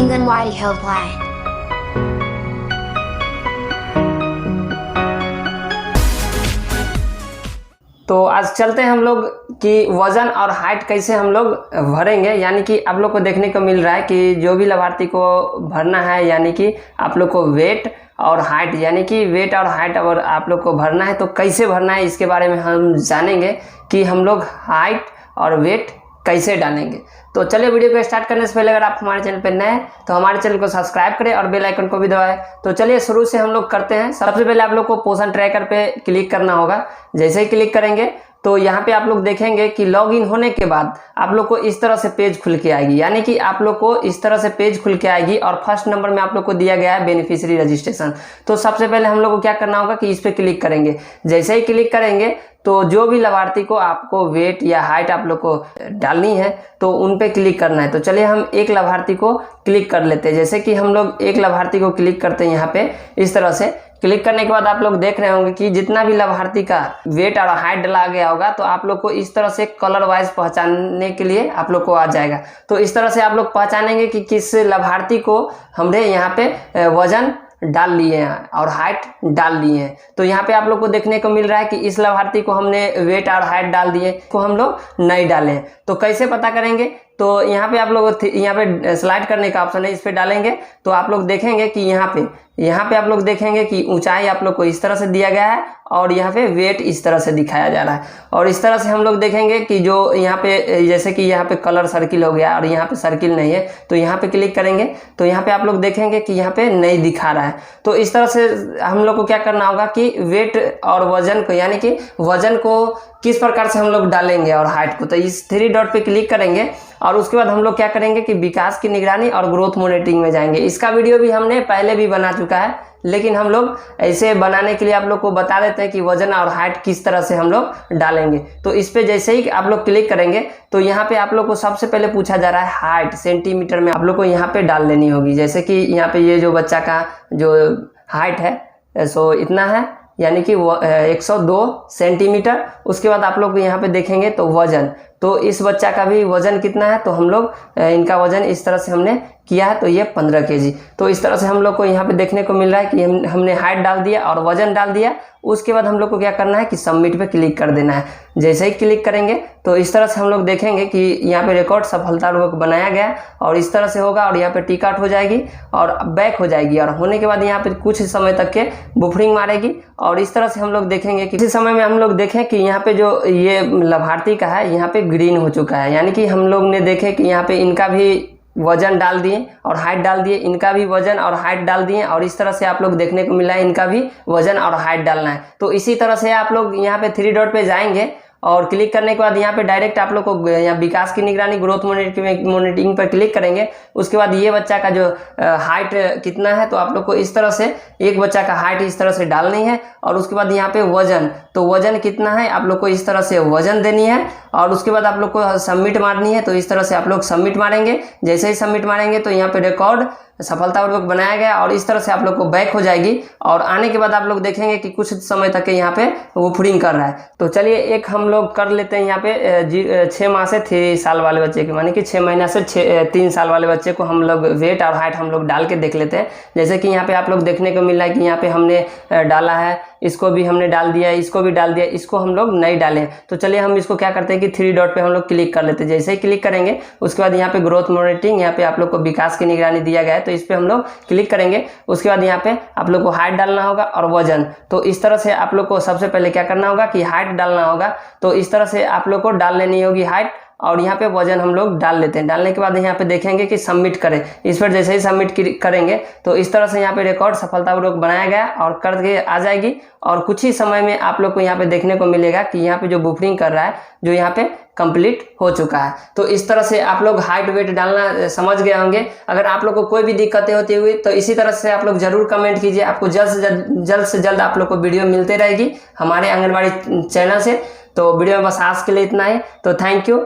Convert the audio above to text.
Anganwadi Helpline। तो आज चलते हैं हम लोग कि वज़न और हाइट कैसे हम लोग भरेंगे। यानी कि आप लोग को देखने को मिल रहा है कि जो भी लाभार्थी को भरना है, यानी कि आप लोग को वेट और हाइट, यानी कि वेट और हाइट अगर आप लोग को भरना है तो कैसे भरना है, इसके बारे में हम जानेंगे कि हम लोग हाइट और वेट कैसे डालेंगे। तो चलिए वीडियो को स्टार्ट करने से पहले अगर आप हमारे चैनल पर नए हैं तो हमारे चैनल को सब्सक्राइब करें और बेल आइकन को भी दबाएं। तो चलिए शुरू से हम लोग करते हैं। सबसे पहले आप लोग को पोषण ट्रैकर पे क्लिक करना होगा। जैसे ही क्लिक करेंगे तो यहाँ पे आप लोग देखेंगे कि लॉगिन होने के बाद आप लोग को इस तरह से पेज खुल के आएगी। यानी कि आप लोग को इस तरह से पेज खुल के आएगी और फर्स्ट नंबर में आप लोग को दिया गया है बेनिफिशियरी रजिस्ट्रेशन। तो सबसे पहले हम लोग को क्या करना होगा कि इस पे क्लिक करेंगे। जैसे ही क्लिक करेंगे तो जो भी लाभार्थी को आपको वेट या हाइट आप लोग को डालनी है तो उन पे क्लिक करना है। तो चलिए हम एक लाभार्थी को क्लिक कर लेते हैं। जैसे कि हम लोग एक लाभार्थी को क्लिक करते हैं यहाँ पे इस तरह से। क्लिक करने के बाद आप लोग देख रहे होंगे कि जितना भी लाभार्थी का वेट और हाइट डाला गया होगा तो आप लोग को इस तरह से कलर वाइज पहचानने के लिए आप लोग को आ जाएगा। तो इस तरह से आप लोग पहचानेंगे कि किस लाभार्थी को हमने यहाँ पे वजन डाल लिए हैं और हाइट डाल लिए हैं। तो यहाँ पे आप लोग को देखने को मिल रहा है कि इस लाभार्थी को हमने वेट और हाइट डाल दिए, को हम लोग नहीं डाले हैं। तो कैसे पता करेंगे, तो यहाँ पे आप लोग यहाँ पे स्लाइड करने का ऑप्शन है, इस पे डालेंगे तो आप लोग देखेंगे कि यहाँ पे आप लोग देखेंगे कि ऊंचाई आप लोग को इस तरह से दिया गया है और यहाँ पे वेट इस तरह से दिखाया जा रहा है। और इस तरह से हम लोग देखेंगे कि जो यहाँ पे जैसे कि यहाँ पे कलर सर्किल हो गया और यहाँ पे सर्किल नहीं है तो यहाँ पे क्लिक करेंगे तो यहाँ पे आप लोग देखेंगे कि यहाँ पे नहीं दिखा रहा है। तो इस तरह से हम लोग को क्या करना होगा कि वेट और वजन को, यानी कि वजन को किस प्रकार से हम लोग डालेंगे और हाइट को, तो इस 3 डॉट पे क्लिक करेंगे और उसके बाद हम लोग क्या करेंगे कि विकास की निगरानी और ग्रोथ मॉनिटरिंग में जाएंगे। इसका वीडियो भी हमने पहले भी बना चुका है, लेकिन हम लोग ऐसे बनाने के लिए आप लोग को बता देते हैं कि वजन और हाइट किस तरह से हम लोग डालेंगे। तो इस पे जैसे ही आप लोग क्लिक करेंगे तो यहाँ पे आप लोग को सबसे पहले पूछा जा रहा है हाइट सेंटीमीटर में आप लोग को यहाँ पे डाल लेनी होगी। जैसे कि यहाँ पे ये जो बच्चा का जो हाइट है सो इतना है, यानी कि 102 सेंटीमीटर। उसके बाद आप लोग यहाँ पे देखेंगे तो वजन, तो इस बच्चा का भी वजन कितना है, तो हम लोग इनका वजन इस तरह से हमने किया है तो ये 15 kg। तो इस तरह से हम लोग को यहाँ पे देखने को मिल रहा है कि हमने हाइट डाल दिया और वजन डाल दिया। उसके बाद हम लोग को क्या करना है कि सबमिट पे क्लिक कर देना है। जैसे ही क्लिक करेंगे तो इस तरह से हम लोग देखेंगे कि यहाँ पे रिकॉर्ड सफलतापूर्वक बनाया गया और इस तरह से होगा और यहाँ पे टिक आउट हो जाएगी और बैक हो जाएगी और होने के बाद यहाँ पे कुछ समय तक के बुफरिंग मारेगी। और इस तरह से हम लोग देखेंगे कि इसी समय में हम लोग देखें कि यहाँ पे जो ये लाभार्थी का है यहाँ पे ग्रीन हो चुका है। यानी कि हम लोग ने देखे कि यहाँ पे इनका भी वजन डाल दिए और हाइट डाल दिए, इनका भी वजन और हाइट डाल दिए और इस तरह से आप लोग देखने को मिला है इनका भी वजन और हाइट डालना है। तो इसी तरह से आप लोग यहाँ पे 3 डॉट पे जाएंगे और क्लिक करने के बाद यहाँ पे डायरेक्ट आप लोग को यहाँ विकास की निगरानी ग्रोथ मॉनिटरिंग पर क्लिक करेंगे। उसके बाद ये बच्चा का जो हाइट कितना है तो आप लोग को इस तरह से एक बच्चा का हाइट इस तरह से डालनी है और उसके बाद यहाँ पे वजन, तो वजन कितना है आप लोग को इस तरह से वजन देनी है और उसके बाद आप लोग को सबमिट मारनी है। तो इस तरह से आप लोग सबमिट मारेंगे। जैसे ही सबमिट मारेंगे तो यहाँ पे रिकॉर्ड सफलतापूर्वक बनाया गया और इस तरह से आप लोग को बैक हो जाएगी और आने के बाद आप लोग देखेंगे कि कुछ समय तक यहाँ पे वो फुडिंग कर रहा है। तो चलिए एक हम लोग कर लेते हैं यहाँ पे 6 माह से 3 साल वाले बच्चे के, मानी कि 6 महीना से 3 साल वाले बच्चे को हम लोग वेट और हाइट हम लोग डाल के देख लेते हैं। जैसे कि यहाँ पे आप लोग देखने को मिल रहा है कि यहाँ पे हमने डाला है, इसको भी हमने डाल दिया, इसको भी डाल दिया, इसको हम लोग नहीं डाले। तो चलिए हम इसको क्या करते हैं कि 3 डॉट पे हम लोग क्लिक कर लेते हैं। जैसे ही क्लिक करेंगे उसके बाद यहाँ पे ग्रोथ मॉनिटरिंग, यहाँ पे आप लोग को विकास की निगरानी दिया गया है तो इस पे हम लोग क्लिक करेंगे। उसके बाद यहाँ पे आप लोग को हाइट डालना होगा और वजन। तो इस तरह से आप लोग को सबसे पहले क्या करना होगा कि हाइट डालना होगा। तो इस तरह से आप लोग को डाल लेनी होगी हाइट और यहाँ पे वजन हम लोग डाल लेते हैं। डालने के बाद यहाँ पे देखेंगे कि सबमिट करें। इस पर जैसे ही सबमिट करेंगे तो इस तरह से यहाँ पे रिकॉर्ड सफलतापूर्वक बनाया गया और करके आ जाएगी और कुछ ही समय में आप लोग को यहाँ पे देखने को मिलेगा कि यहाँ पे जो बुफरिंग कर रहा है जो यहाँ पे कंप्लीट हो चुका है। तो इस तरह से आप लोग हाइट वेट डालना समझ गए होंगे। अगर आप लोग को कोई भी दिक्कतें होती हुई तो इसी तरह से आप लोग जरूर कमेंट कीजिए। आपको जल्द से जल्द आप लोग को वीडियो मिलते रहेगी हमारे आंगनबाड़ी चैनल से। तो वीडियो में बस आज के लिए इतना ही। तो थैंक यू।